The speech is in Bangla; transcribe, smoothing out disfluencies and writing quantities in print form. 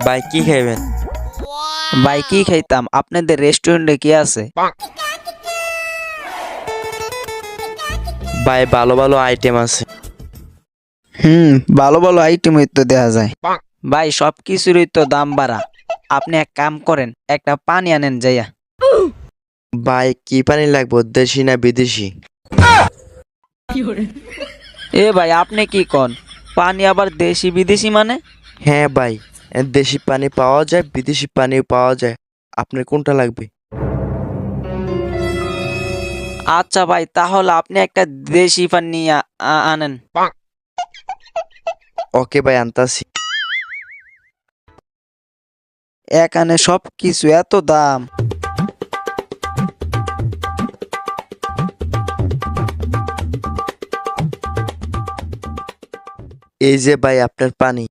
ভাই কি খাইবেন? ভাই কি খাইতাম, আপনাদের রেস্টুরেন্টে কি আছে? ভাই ভালো ভালো আইটেম আছে। ভালো ভালো আইটেমই তো দেয়া যায়। ভাই সব কিছুরই তো দাম বাড়া। আপনি এক কাম করেন, একটা পানি আনেন যাইয়া। ভাই কি পানি লাগবে, দেশি না বিদেশি? এ ভাই আপনি কি কন? পানি আবার দেশি বিদেশি মানে? হ্যাঁ ভাই, দেশি পানি পাওয়া যায়, বিদেশি পানিও পাওয়া যায়। আপনার কোনটা লাগবে? আচ্ছা ভাই, তাহলে আপনি একটা দেশি পানি আনেন। ওকে ভাই, আনতাছি। এক আনে সব কিছু এত দাম। এই যে ভাই আপনার পানি।